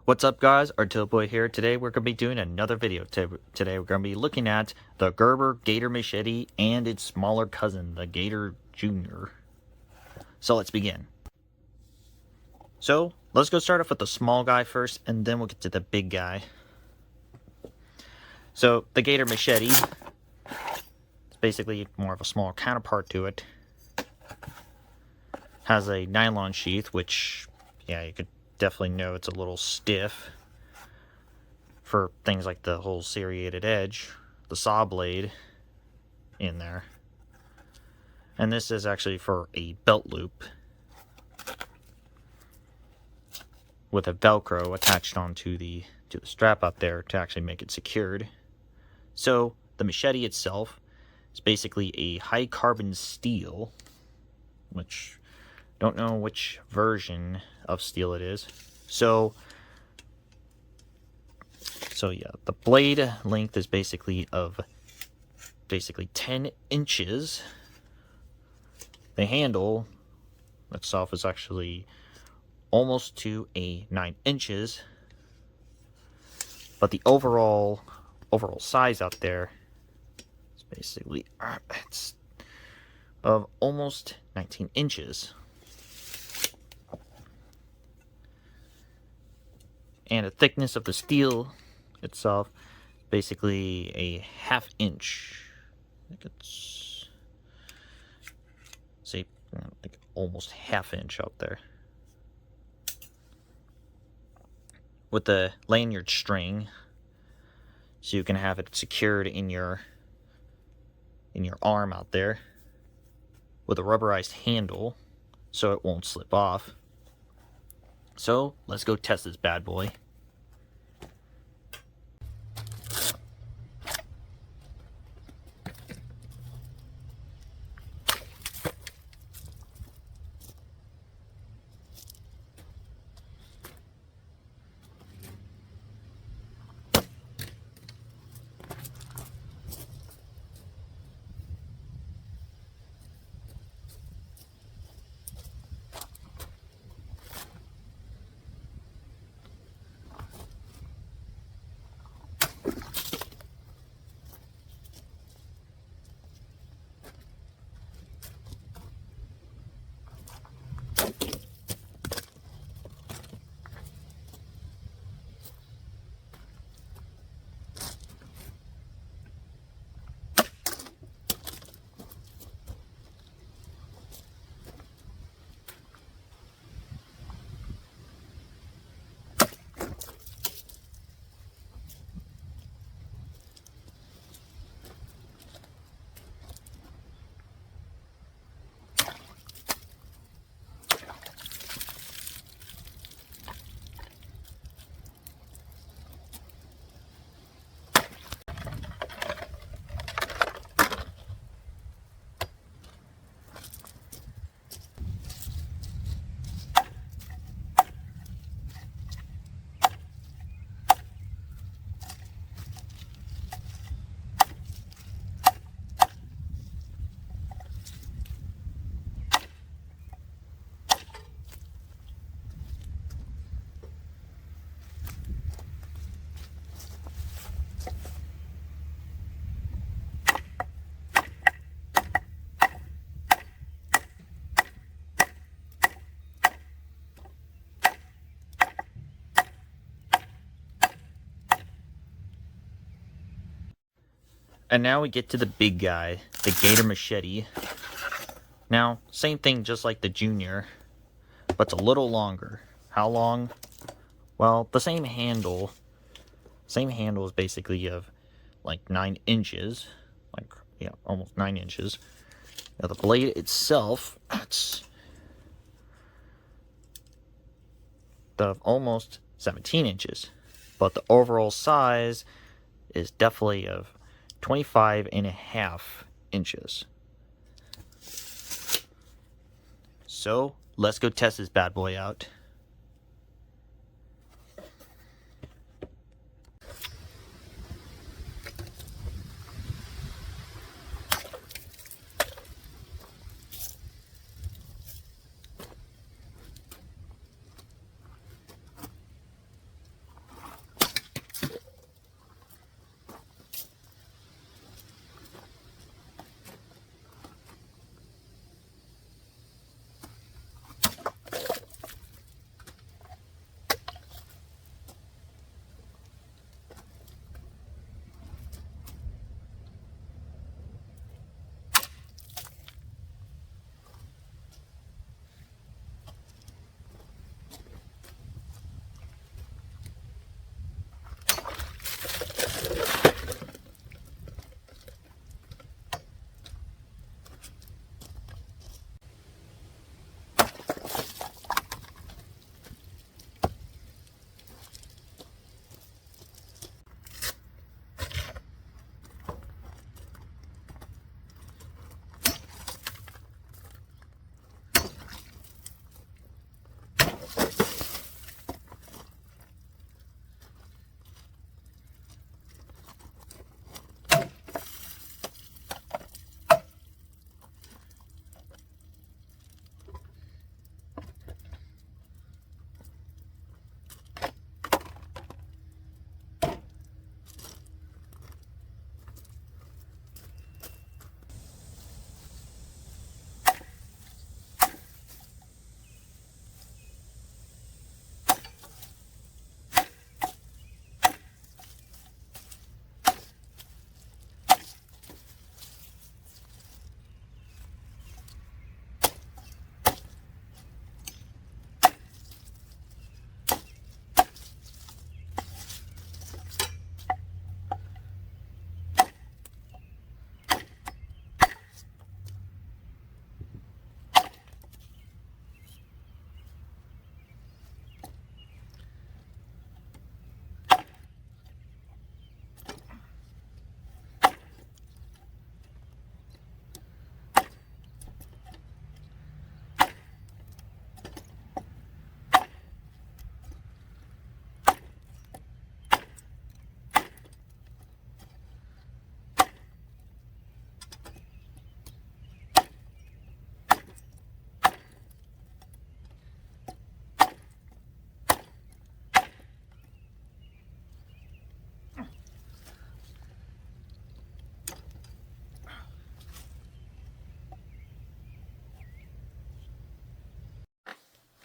What's up, guys? Artil Boy here. Today we're going to be doing another video. Today we're going to be looking at the Gerber Gator Machete and its smaller cousin, the Gator Jr. So let's begin. So let's go start off with the small guy first, and then we'll get to the big guy. So the Gator Machete is basically more of a smaller counterpart to it. Has a nylon sheath, which, yeah, you could definitely know it's a little stiff for things like the whole serrated edge, the saw blade in there. And this is actually for a belt loop with a Velcro attached onto the strap up there to actually make it secured. So the machete itself is basically a high carbon steel, which don't know which version of steel it is. So yeah, the blade length is basically 10 inches. The handle itself is actually almost to 9 inches. But the overall size out there is basically it's of almost 19 inches. And the thickness of the steel itself, basically a ½ inch. I think it's, say, like almost ½ inch out there. With the lanyard string, so you can have it secured in your arm out there. With a rubberized handle, so it won't slip off. So let's go test this bad boy. And now we get to the big guy, the Gator Machete. Now, same thing just like the Junior, but it's a little longer. How long? Well, the same handle. Same handle is basically of like 9 inches. Like, yeah, almost 9 inches. Now the blade itself, it's of almost 17 inches. But the overall size is definitely of 25.5 inches. So let's go test this bad boy out.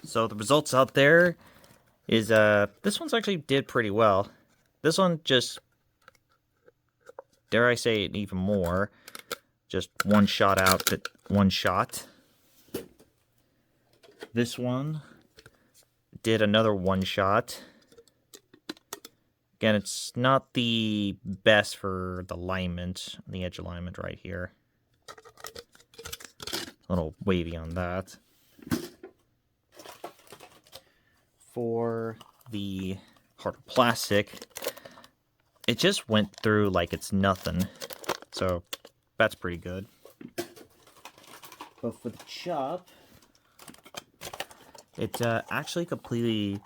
So the results out there is this one's actually did pretty well. This one just, dare I say it even more, just one shot out at one shot. This one did another one shot. Again, it's not the best for the alignment, the edge alignment right here. A little wavy on that. For the harder plastic, it just went through like it's nothing. So that's pretty good. But for the chop, it actually completely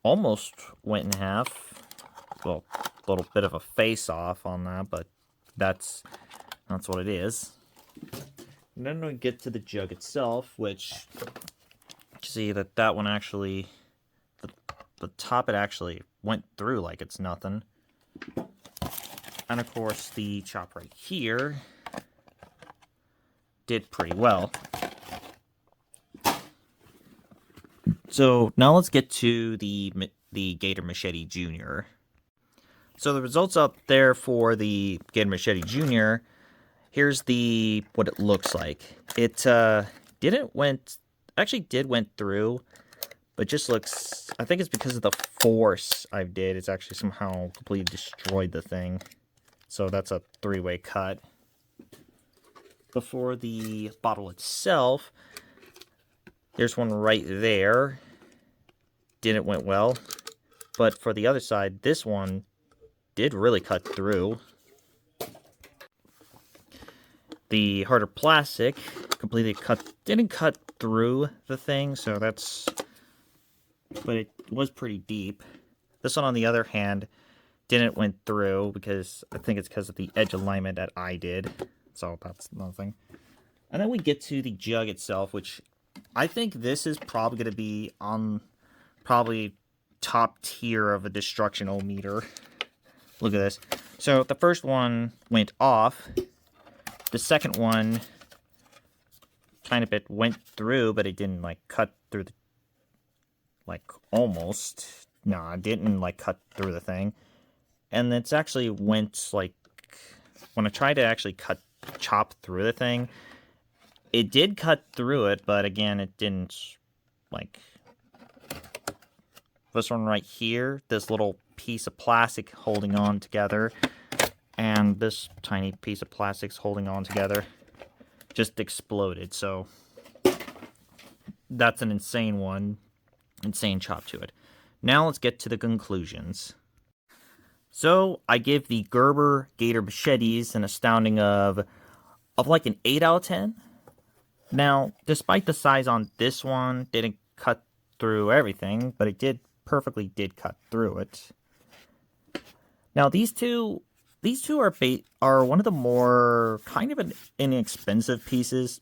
almost went in half. Well, a little bit of a face-off on that, but that's what it is. And then we get to the jug itself, which you see that one actually, the top it actually went through like it's nothing. And of course, the chop right here did pretty well. So now let's get to the Gator Machete Junior. So the results up there for the Gator Machete Junior. Here's what it looks like. It actually did went through, but just looks, I think it's because of the force I did. It's actually somehow completely destroyed the thing. So that's a 3-way cut. Before the bottle itself, there's one right there. Didn't went well. But for the other side, this one did really cut through. The harder plastic completely didn't cut through the thing, so but it was pretty deep. This one, on the other hand, didn't went through because I think it's because of the edge alignment that I did. So that's nothing. And then we get to the jug itself, which I think this is probably going to be on probably top tier of a destruction-o-meter. Look at this. So the first one went off. The second one kind of went through, but it didn't like cut through the, like almost. Nah, it didn't like cut through the thing. And it's actually went like, when I tried to actually chop through the thing, it did cut through it, but again, it didn't like, this one right here, this little piece of plastic holding on together, and this tiny piece of plastic's holding on together, just exploded. So that's an insane chop to it. Now let's get to the conclusions. So I give the Gerber Gator Machetes an astounding of like an 8 out of 10. Now, despite the size on this one, didn't cut through everything, but it perfectly did cut through it. Now these two are one of the more kind of inexpensive pieces.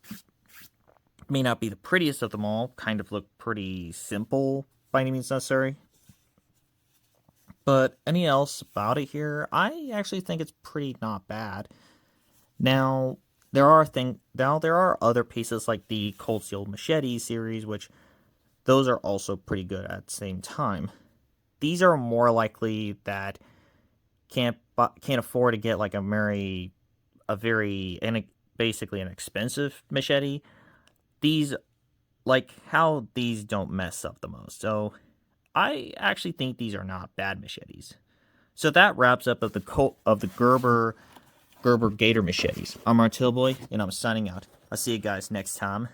May not be the prettiest of them all, kind of look pretty simple by any means necessary. But anything else about it here, I actually think it's pretty not bad. Now there are other pieces like the Cold Steel Machete series, which those are also pretty good at the same time. These are more likely that can't afford to get like basically an expensive machete. These, like how these don't mess up the most. So I actually think these are not bad machetes. So that wraps up of the Gerber Gator Machetes. I'm Boy, and I'm signing out. I'll see you guys next time.